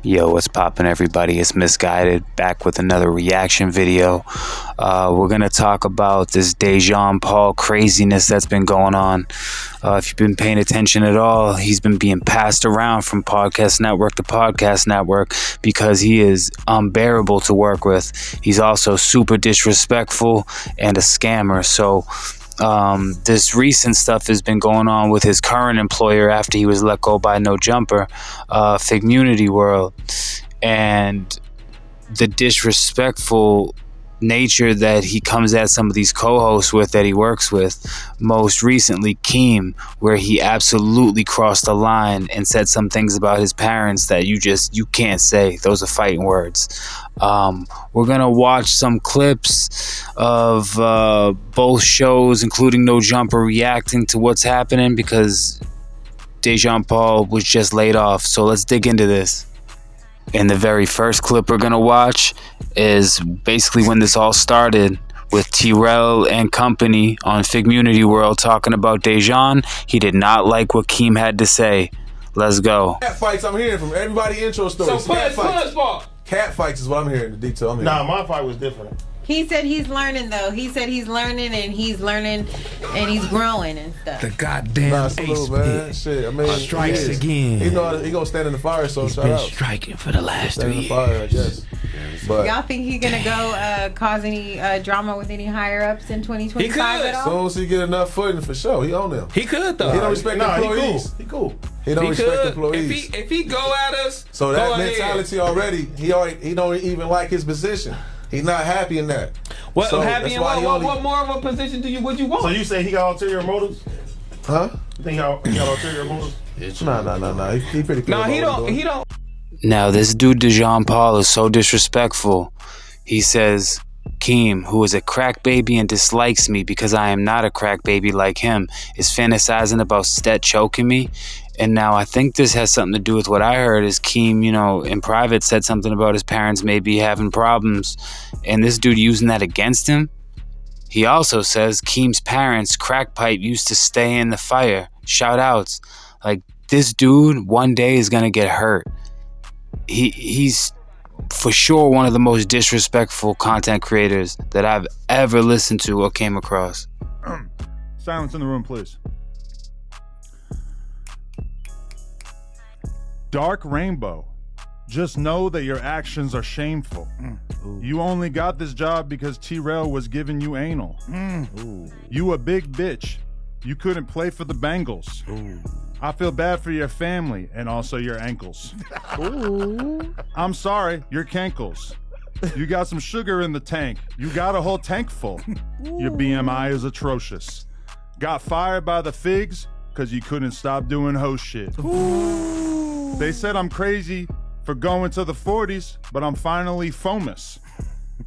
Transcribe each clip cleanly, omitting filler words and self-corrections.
Yo, what's poppin', everybody? It's Misguided, back with another reaction video. We're going to talk about this Dejon Paul craziness that's been going on. If you've been paying attention at all, he's been being passed around from podcast network to podcast network because he is unbearable to work with. He's also super disrespectful and a scammer. So this recent stuff has been going on with his current employer after he was let go by No Jumper, Figmunity World, and the disrespectful nature that he comes at some of these co-hosts with that he works with. Most recently, Keem, where he absolutely crossed the line and said some things about his parents that you can't say. Those are fighting words. We're gonna watch some clips of both shows, including No Jumper reacting to what's happening because Dejon Paul was just laid off. So let's dig into this. And the very first clip we're gonna watch is basically when this all started with Terrell and company on Figmunity World talking about Dejon. He did not like what Keem had to say. Let's go. Cat fights I'm hearing from everybody intro stories. So Cat fights is what I'm hearing, the detail I'm hearing. Nah, my fight was different. He said he's learning though. He said he's learning and he's growing and stuff. The goddamn ace man. Shit, I mean, strikes again. He know he gonna stand in the fire, so he's shout been out. striking for the last 3 years. Fire, I guess. But y'all think he's gonna go cause any drama with any higher ups in 2025 at all? As soon as he get enough footing, for sure, he on them. He could though. He don't respect employees. He cool. He don't respect employees. If he go at us, so that mentality already, he don't even like his position. He's not happy in that. What so happy in what more of a position would you want? So you say he got ulterior motives? Huh? You think he got ulterior motives? No. He pretty clear. No, he don't. Now this dude Dejon Paul is so disrespectful. He says, Keem, who is a crack baby and dislikes me because I am not a crack baby like him, is fantasizing about Stet choking me. And now I think this has something to do with what I heard is Keem, in private said something about his parents maybe having problems and this dude using that against him. He also says Keem's parents' crack pipe used to stay in the fire. Shout outs. Like, this dude one day is going to get hurt. He's for sure one of the most disrespectful content creators that I've ever listened to or came across. Silence in the room, please. Dark Rainbow, just know that your actions are shameful. You only got this job because Terrell was giving you anal. You a big bitch. You couldn't play for the Bengals. I feel bad for your family and also your ankles. I'm sorry, your cankles. You got some sugar in the tank. You got a whole tank full. Your BMI is atrocious. Got fired by the figs because you couldn't stop doing hoe shit. They said I'm crazy for going to the 40s, but I'm finally famous.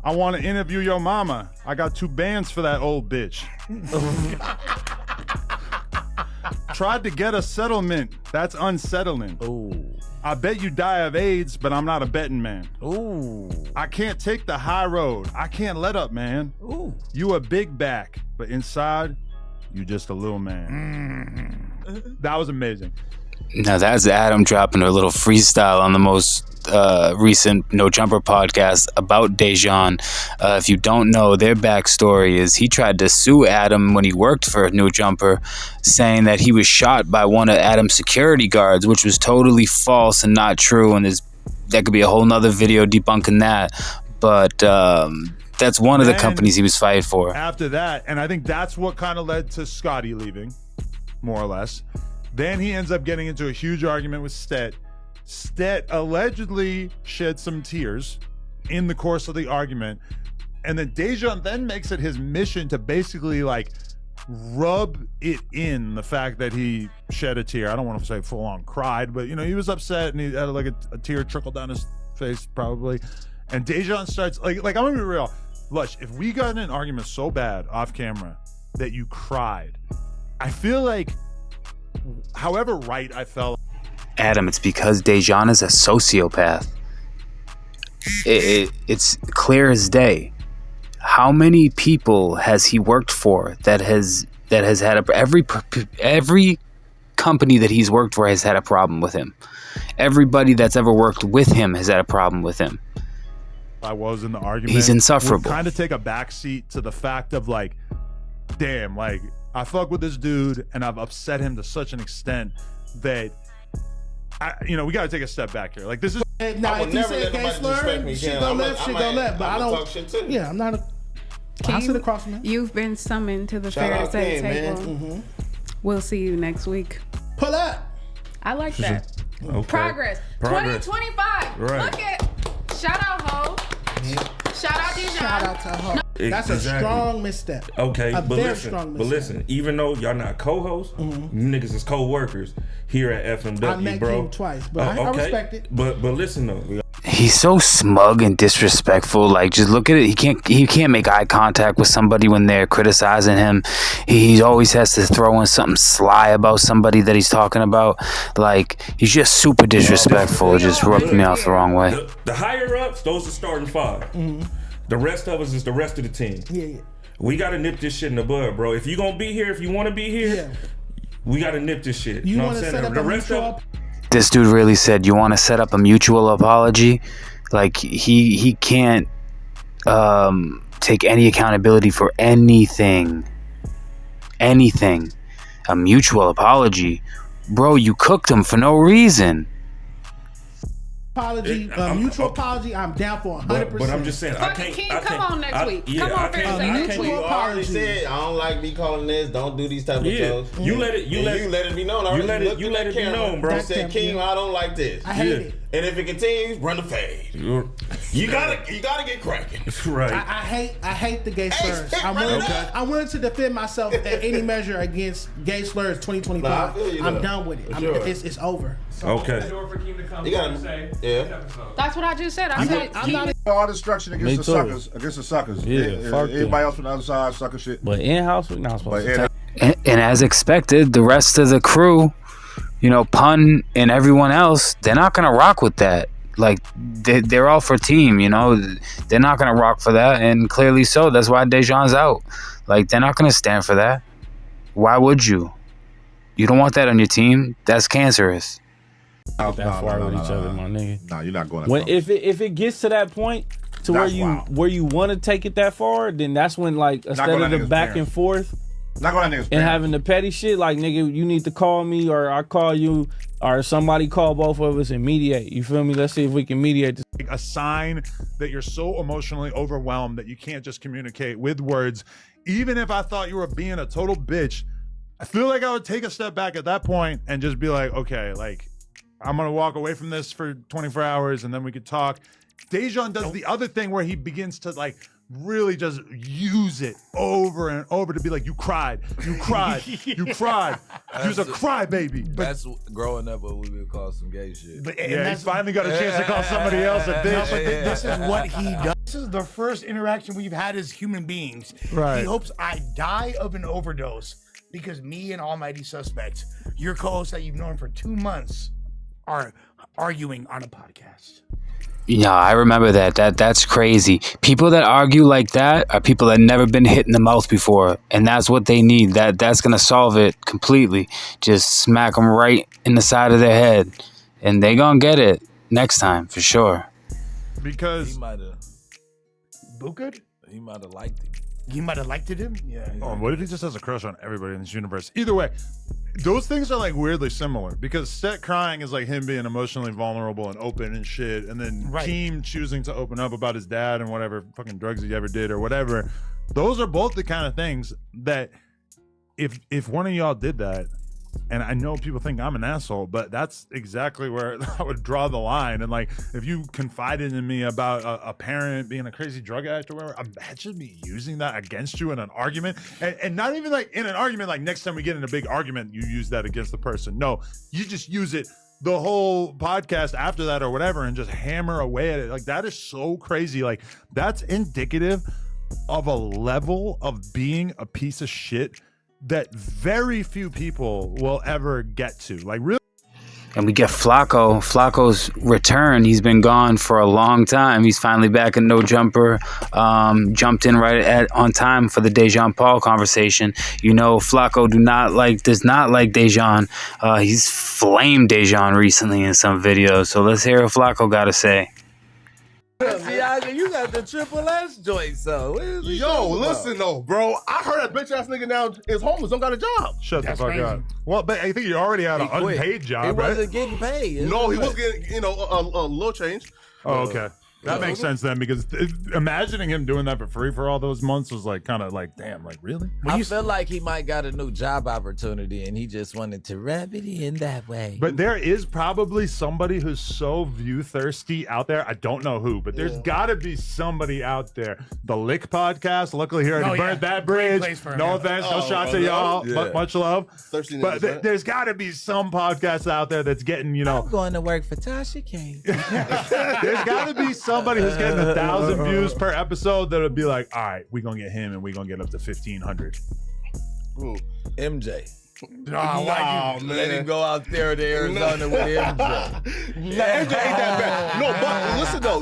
I want to interview your mama. I got 2 bands for that old bitch. Tried to get a settlement. That's unsettling. I bet you die of AIDS, but I'm not a betting man. I can't take the high road. I can't let up, man. You a big back, but inside, you just a little man. That was amazing. Now that's Adam dropping a little freestyle on the most recent No Jumper podcast about Dejon. If you don't know, their backstory is he tried to sue Adam when he worked for No Jumper, saying that he was shot by one of Adam's security guards, which was totally false and not true. And that could be a whole nother video debunking that. But that's one of the companies he was fighting for. After that, and I think that's what kind of led to Scotty leaving, more or less. Then he ends up getting into a huge argument with Stet. Stet allegedly shed some tears in the course of the argument. And then Dejon then makes it his mission to basically rub it in the fact that he shed a tear. I don't want to say full on cried, but he was upset and he had a tear trickle down his face probably. And Dejon starts I'm gonna be real. Lush, if we got in an argument so bad off camera that you cried, I feel like however right I felt. Adam, it's because Dejon is a sociopath. It's clear as day. How many people has he worked for that has had every company that he's worked for has had a problem with him. Everybody that's ever worked with him has had a problem with him. I was in the argument. He's insufferable. Kind of take a backseat to the fact of like, damn, like I fuck with this dude and I've upset him to such an extent that, we got to take a step back here. Like this is. Now, if you say gay slur, she go left, but I don't. Talk shit too. Yeah, I'm not a. I sit across from him. You've been summoned to the fair to say table. We'll see you next week. Pull up. I like that. Okay. Progress. 2025. Right. Look at. Shout out, Ho. Shout out, Dejon. Shout out to her. That's a strong misstep. Okay, a but very listen, strong misstep. but listen, even though y'all not co-hosts, you niggas is co-workers here at FMW, I met bro. King twice, but I respect it. But listen though, He's so smug and disrespectful. Like, just look at it. He can't make eye contact with somebody when they're criticizing him. He always has to throw in something sly about somebody that he's talking about. Like, he's just super disrespectful. It just rubbed me off the wrong way. the higher ups, those are starting five. The rest of us is the rest of the team. Yeah. We gotta nip this shit in the bud, bro. If you gonna be here, if you want to be here, we gotta nip this shit. You know want what to I'm set saying? up The a rest mutual. of This dude really said, you want to set up a mutual apology? Like, he can't take any accountability for anything. Anything. A mutual apology? Bro, you cooked him for no reason. Apology, mutual apology. I'm down for 100%. But I'm just saying, I Fucking can't. King, I come can't- on next I- week. yeah, Come on, I can't- fair I say can't- next mutual week. you apology. said, I don't like me calling this. Don't do these type of Yeah, shows. you let it it be known. you let it be known, bro. You said, King, I don't like this. I hate it. And if it continues, run the fade. You gotta get cracking. Right. I hate the gay Hey, slurs. stick I'm right willing, up. I'm willing to defend myself at any measure against gay slurs 2025. Nah, I feel you, I'm though. done with it. For sure. It's over. Okay. You gotta, yeah. That's what I just said. I said, I'm not All destruction against Me the too. suckers. Against the suckers. Yeah, fuck them. Everybody else from the other side sucker shit. But in-house, we're not supposed to. And as expected, the rest of the crew, Pun and everyone else, they're not going to rock with that. Like, they're all for team, They're not going to rock for that, and clearly so. That's why Dejon's out. Like, they're not going to stand for that. Why would you? You don't want that on your team? That's cancerous. that far with each other, my nigga. No, you're not going that When far. if it gets to that point to That's where wild. you want to take it that far, then that's when, like, instead going of that the nigga's back parent. and forth Not going to niggas. and having the petty shit, like, nigga, you need to call me or I call you or somebody call both of us and mediate. You feel me? Let's see if we can mediate this. A sign that you're so emotionally overwhelmed that you can't just communicate with words. Even if I thought you were being a total bitch, I feel like I would take a step back at that point and just be like, okay, like, I'm gonna walk away from this for 24 hours and then we could talk. Dejon does the other thing where he begins to like really just use it over and over to be like, you cried. You was a crybaby. That's growing up what we would call some gay shit. But he finally got a chance to call somebody else a bitch. This is what he does. This is the first interaction we've had as human beings. Right. He hopes I die of an overdose because me and Almighty Suspect, your co-hosts that you've known for 2 months, are arguing on a podcast. Yeah, I remember that. That's crazy. People that argue like that are people that never been hit in the mouth before, and that's what they need. That's gonna solve it completely. Just smack them right in the side of their head, and they gonna get it next time for sure. Because He might have Booked? liked it. You might have liked it him? Yeah. what if he just has a crush on everybody in this universe? Either way, those things are like weirdly similar because Set crying is like him being emotionally vulnerable and open and shit, and then Keem choosing to open up about his dad and whatever fucking drugs he ever did or whatever. Those are both the kind of things that if one of y'all did that, and I know people think I'm an asshole, but that's exactly where I would draw the line. And like, if you confided in me about a parent being a crazy drug addict or whatever, imagine me using that against you in an argument. And not even like in an argument, like next time we get in a big argument, you use that against the person. No, you just use it the whole podcast after that or whatever and just hammer away at it. Like, that is so crazy. Like, that's indicative of a level of being a piece of shit that very few people will ever get to. Like, really. And we get Flakko. Flakko's return. He's been gone for a long time. He's finally back in No Jumper. Jumped in on time for the Dejon Paul conversation. You know, Flakko does not like Dejon. He's flamed Dejon recently in some videos. So let's hear what Flakko got to say. See, you got the Triple S joint, so. Yo, listen though, bro. I heard that bitch ass nigga now is homeless, don't got a job. Shut the fuck up. Well, but I think you already had an unpaid job, He right? wasn't getting paid. No, he was getting, a little change. Oh, okay. That makes sense then, because imagining him doing that for free for all those months was like kind of like, damn, like really? I feel like he might got a new job opportunity and he just wanted to wrap it in that way. But there is probably somebody who's so view thirsty out there. I don't know who, but there's got to be somebody out there. The Lick podcast. Luckily, he already burned that bridge. No offense, no shots at y'all. Much love. Thirsty but niggas, there's got to be some podcast out there that's getting, I'm going to work for Tasha K. There's got to be somebody who's getting 1,000 views per episode that'll be like, all right, we're gonna get him and we're gonna get up to 1,500. Ooh, MJ. Man. Let him go out there to Arizona with MJ. MJ ain't that bad. No, but listen though.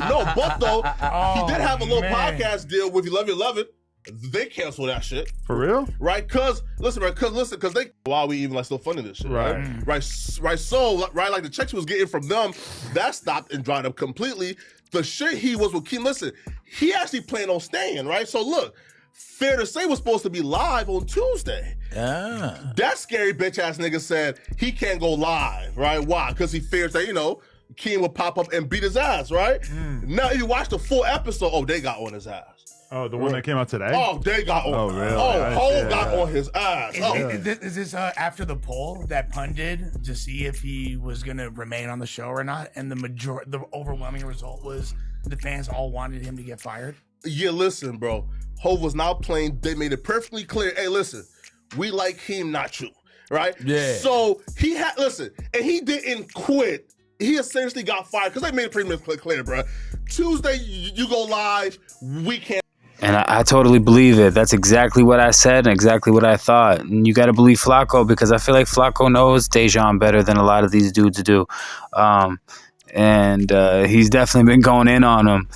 He did have a little podcast deal with 1111. They canceled that shit. For real? Right? Cause they why we even like still funding this shit, right? So like the checks he was getting from them, that stopped and dried up completely. The shit he was with Keem, listen, he actually planned on staying, right? So look, Fair to Say was supposed to be live on Tuesday. Yeah. That scary bitch ass nigga said he can't go live, right? Why? Because he fears that, Keem would pop up and beat his ass, right? Now if you watch the full episode, they got on his ass. Oh, the one that came out today? Oh, they got on. Oh, really? Hov got on his ass. Is this after the poll that Pun did to see if he was going to remain on the show or not? And the overwhelming result was the fans all wanted him to get fired? Yeah, listen, bro. Hov was now playing. They made it perfectly clear. Hey, listen, we like him, not you, right? Yeah. So he and he didn't quit. He essentially got fired because they made it pretty much clear, bro. Tuesday, you go live. We can't. And I totally believe it. That's exactly what I said and exactly what I thought. And you got to believe Flakko, because I feel like Flakko knows Dejon better than a lot of these dudes do. And he's definitely been going in on him.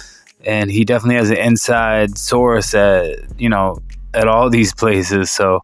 And he definitely has an inside source at all these places. So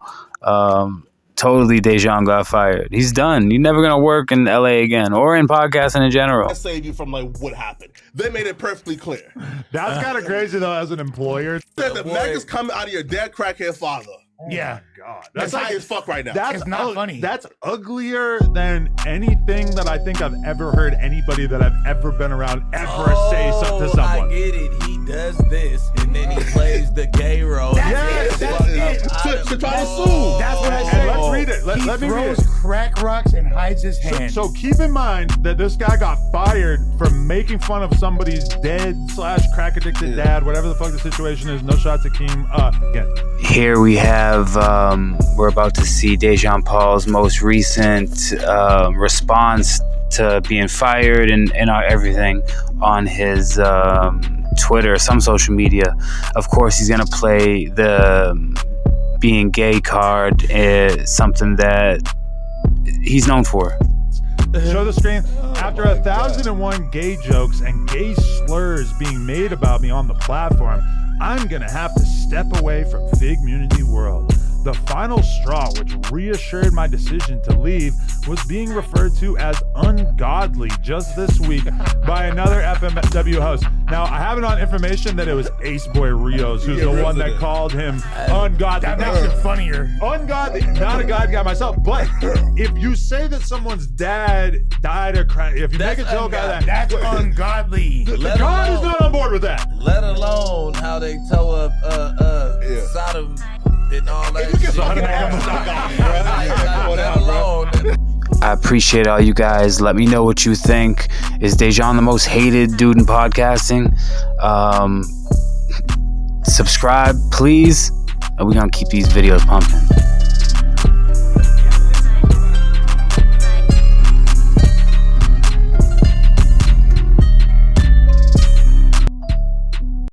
totally Dejon got fired. He's done. You're never going to work in LA again or in podcasting in general. That saved you from what happened. They made it perfectly clear. That's kind of crazy though as an employer. Said the maggots coming out of your dead crackhead father. Yeah. God. That's high as fuck right now. It's not funny. That's uglier than anything that I think I've ever heard anybody that I've ever been around ever say something to someone. I get it. He does this and then he plays the gay role. That's it. To try to sue. That's what I said. Let's read it. He Let me read throws it. crack rocks and hides his hand. So keep in mind that this guy got fired for making fun of somebody's dead/crack addicted dad, whatever the fuck the situation is. No shots at Keem. Here we have, we're about to see Dejon Paul's most recent response to being fired and everything on his Twitter, some social media. Of course, he's going to play the being gay card, something that he's known for. Show the screen. After 1,001 gay jokes and gay slurs being made about me on the platform, I'm gonna have to step away from Figmunity World. The final straw, which reassured my decision to leave, was being referred to as ungodly just this week by another FMW host. Now, I have it on information that it was Ace Boy Rios who's the one that called him ungodly. That makes it funnier. Ungodly, not a god guy myself, but if you say that someone's dad died or cried, if you make a joke out of that, that's ungodly. God is not on board with that. Let alone how they tow up Sodom and all that shit. I appreciate all you guys. Let me know what you think. Is Dejon the most hated dude in podcasting? Subscribe, please. And we're going to keep these videos pumping.